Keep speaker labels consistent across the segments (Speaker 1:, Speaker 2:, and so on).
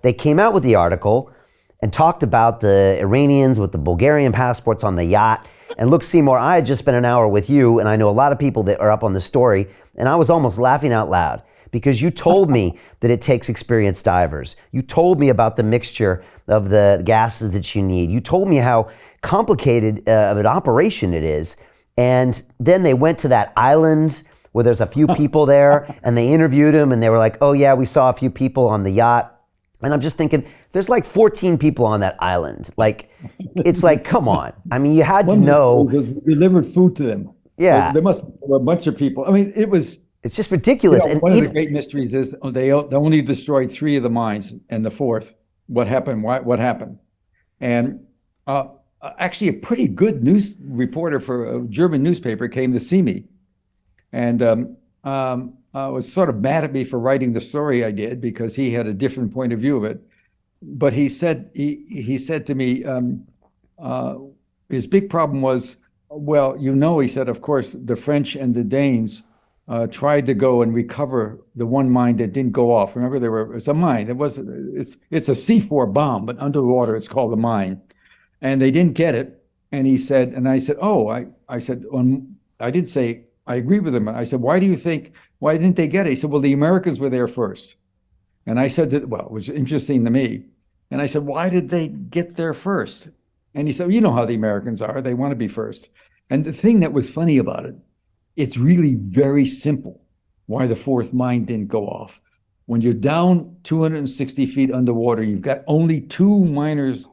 Speaker 1: they came out with the article and talked about the Iranians with the Bulgarian passports on the yacht. And look, Seymour, I had just spent an hour with you, and I know a lot of people that are up on the story, and I was almost laughing out loud because you told me that it takes experienced divers. You told me about the mixture of the gases that you need. You told me how complicated of an operation it is. And then they went to that island where there's a few people there, and they interviewed him, and they were like, oh yeah, we saw a few people on the yacht. And I'm just thinking, there's like 14 people on that island. Like, it's like, come on. I mean, you had to know.
Speaker 2: Delivered food to them.
Speaker 1: Yeah.
Speaker 2: So there must have been a bunch of people. I mean,
Speaker 1: it's just ridiculous.
Speaker 2: And one of the great mysteries is they only destroyed 3 of the mines, and the 4th, what happened? What happened? And actually, a pretty good news reporter for a German newspaper came to see me, and was sort of mad at me for writing the story I did because he had a different point of view of it. But he said he said to me, his big problem was, well, he said, of course, the French and the Danes tried to go and recover the one mine that didn't go off. Remember, it's a mine. It's a C4 bomb, but underwater it's called a mine, and they didn't get it. And he said, and I said, I said, I did say I agree with him. I said, why didn't they get it? He said, well, the Americans were there first. And I said that, well, it was interesting to me. And I said, why did they get there first? And he said, well, you know how the Americans are. They want to be first. And the thing that was funny about it, it's really very simple why the 4th mine didn't go off. When you're down 260 feet underwater, you've got only 2 miners.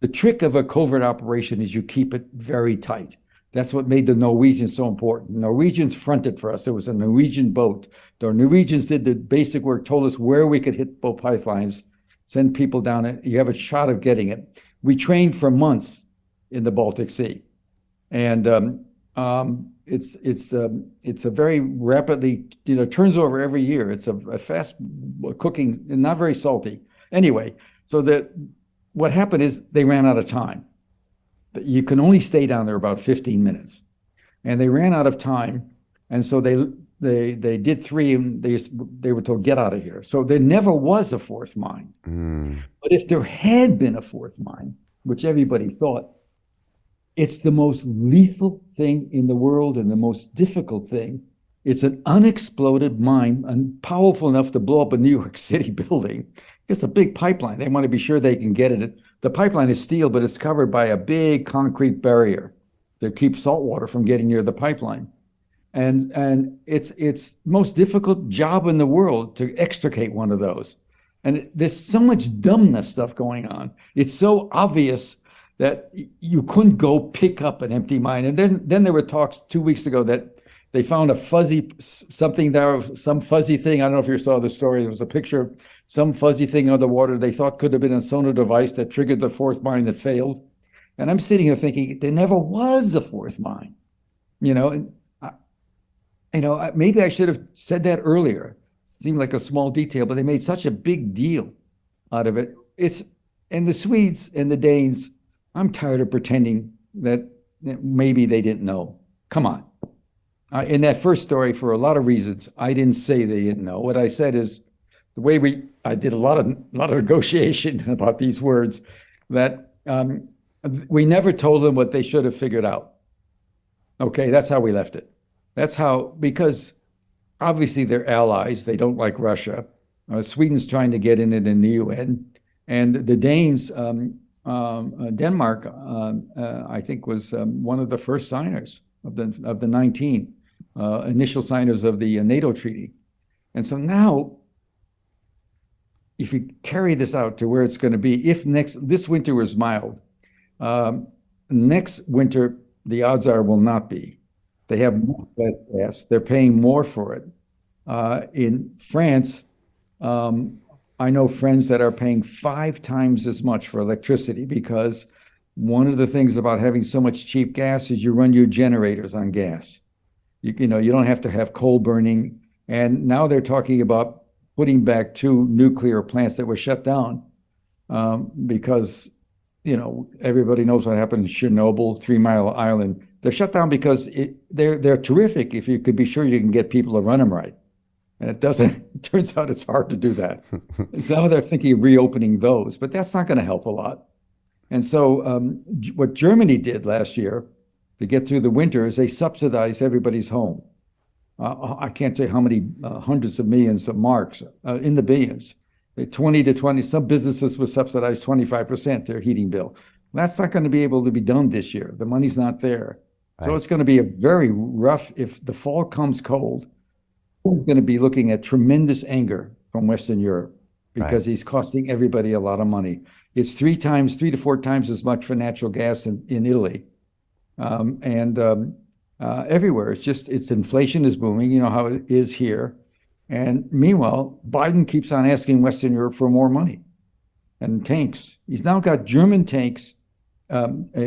Speaker 2: The trick of a covert operation is you keep it very tight. That's what made the Norwegians so important. The Norwegians fronted for us. There was a Norwegian boat. The Norwegians did the basic work, told us where we could hit both pipelines, send people down it. You have a shot of getting it. We trained for months in the Baltic Sea. And it's a very rapidly, turns over every year. It's a fast cooking and not very salty. Anyway, so what happened is they ran out of time. You can only stay down there about 15 minutes. And they ran out of time. And so they did 3 and they were told, get out of here. So there never was a 4th mine. But if there had been a 4th mine, which everybody thought, it's the most lethal thing in the world and the most difficult thing. It's an unexploded mine and powerful enough to blow up a New York City building. It's a big pipeline. They want to be sure they can get it. The pipeline is steel, but it's covered by a big concrete barrier that keeps salt water from getting near the pipeline. And it's the most difficult job in the world to extricate one of those. And there's so much dumbness stuff going on. It's so obvious that you couldn't go pick up an empty mine. And then there were talks 2 weeks ago that they found a fuzzy something there, some fuzzy thing. I don't know if you saw the story. There was a picture of some fuzzy thing underwater they thought could have been a sonar device that triggered the 4th mine that failed. And I'm sitting here thinking, there never was a 4th mine. Maybe I should have said that earlier. It seemed like a small detail, but they made such a big deal out of it. And the Swedes and the Danes, I'm tired of pretending that maybe they didn't know. Come on. In that first story, for a lot of reasons, I didn't say they didn't know. What I said is the way I did a lot of negotiation about these words, that we never told them what they should have figured out. Okay, that's how we left it. That's how, because obviously they're allies. They don't like Russia. Sweden's trying to get in it in the UN. And the Danes, Denmark, I think was one of the first signers of the 19 initial signers of the NATO treaty. And so now, if you carry this out to where it's going to be, if this winter was mild, next winter, the odds are will not be. They have more gas. They're paying more for it. In France, I know friends that are paying 5 times as much for electricity because one of the things about having so much cheap gas is you run your generators on gas. You don't have to have coal burning. And now they're talking about putting back 2 nuclear plants that were shut down because, everybody knows what happened in Chernobyl, 3 Mile Island. They're shut down because they're terrific if you could be sure you can get people to run them right. And it doesn't, it turns out it's hard to do that. So now they're thinking of reopening those, but that's not going to help a lot. And so what Germany did last year to get through the winter is they subsidized everybody's home. I can't tell you how many hundreds of millions of marks, in the billions. 20 to 20, some businesses will subsidize 25% their heating bill. That's not going to be able to be done this year. The money's not there. So it's going to be a very rough, if the fall comes cold, he's going to be looking at tremendous anger from Western Europe because he's costing everybody a lot of money. It's 3 to 4 times as much for natural gas in Italy. Everywhere. It's inflation is booming, you know how it is here. And meanwhile, Biden keeps on asking Western Europe for more money and tanks. He's now got German tanks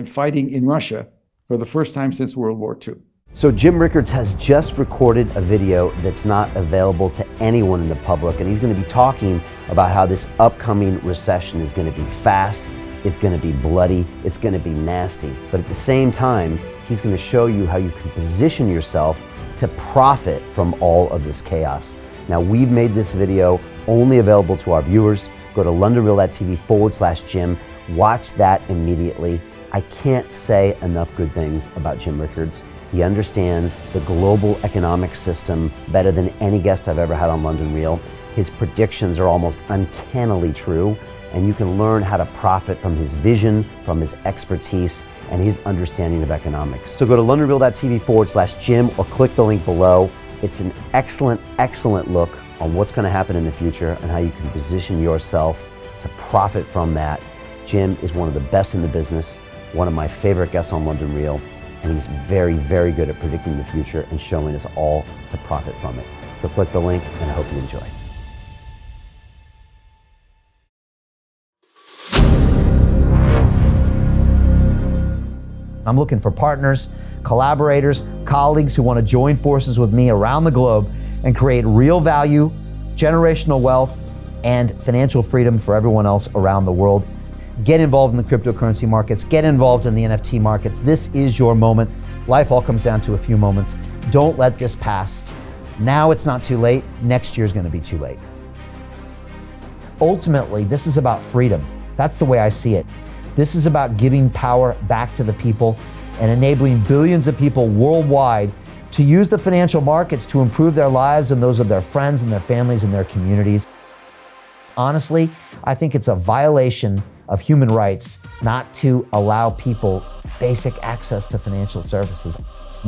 Speaker 2: fighting in Russia for the first time since World War II.
Speaker 1: So Jim Rickards has just recorded a video that's not available to anyone in the public, and he's going to be talking about how this upcoming recession is going to be fast, it's going to be bloody, it's going to be nasty. But at the same time, he's going to show you how you can position yourself to profit from all of this chaos. Now, we've made this video only available to our viewers. Go to londonreal.tv/Jim. Watch that immediately. I can't say enough good things about Jim Rickards. He understands the global economic system better than any guest I've ever had on London Real. His predictions are almost uncannily true, and you can learn how to profit from his vision, from his expertise, and his understanding of economics. So go to londonreal.tv/Jim or click the link below. It's an excellent, excellent look on what's going to happen in the future and how you can position yourself to profit from that. Jim is one of the best in the business, one of my favorite guests on London Real, and he's very, very good at predicting the future and showing us all to profit from it. So click the link, and I hope you enjoy. I'm looking for partners, collaborators, colleagues who want to join forces with me around the globe and create real value, generational wealth, and financial freedom for everyone else around the world. Get involved in the cryptocurrency markets, get involved in the NFT markets. This is your moment. Life all comes down to a few moments. Don't let this pass. Now it's not too late. Next year's going to be too late. Ultimately, this is about freedom. That's the way I see it. This is about giving power back to the people and enabling billions of people worldwide to use the financial markets to improve their lives and those of their friends and their families and their communities. Honestly, I think it's a violation of human rights not to allow people basic access to financial services.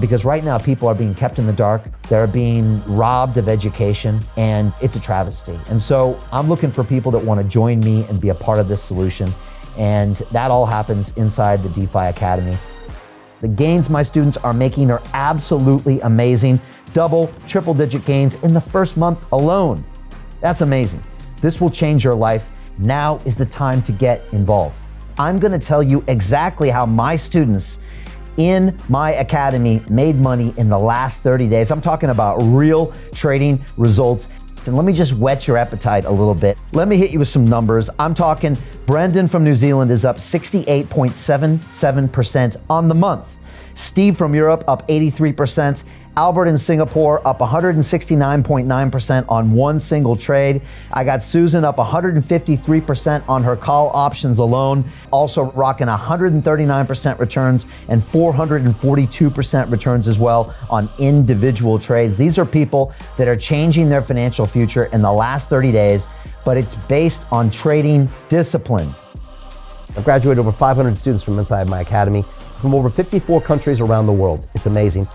Speaker 1: Because right now people are being kept in the dark, they're being robbed of education, and it's a travesty. And so I'm looking for people that want to join me and be a part of this solution. And that all happens inside the DeFi Academy. The gains my students are making are absolutely amazing. Double, triple-digit gains in the first month alone. That's amazing. This will change your life. Now is the time to get involved. I'm going to tell you exactly how my students in my academy made money in the last 30 days. I'm talking about real trading results. And let me just whet your appetite a little bit. Let me hit you with some numbers. I'm talking Brendan from New Zealand is up 68.77% on the month. Steve from Europe up 83%. Albert in Singapore up 169.9% on one single trade. I got Susan up 153% on her call options alone, also rocking 139% returns and 442% returns as well on individual trades. These are people that are changing their financial future in the last 30 days, but it's based on trading discipline. I've graduated over 500 students from inside my academy from over 54 countries around the world. It's amazing.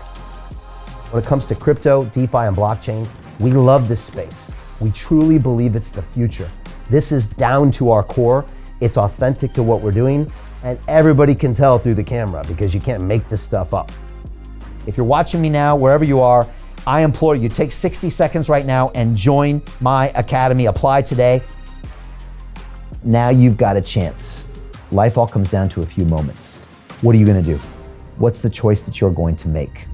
Speaker 1: When it comes to crypto, DeFi, and blockchain, we love this space. We truly believe it's the future. This is down to our core. It's authentic to what we're doing, and everybody can tell through the camera because you can't make this stuff up. If you're watching me now, wherever you are, I implore you, take 60 seconds right now and join my academy. Apply today. Now you've got a chance. Life all comes down to a few moments. What are you going to do? What's the choice that you're going to make?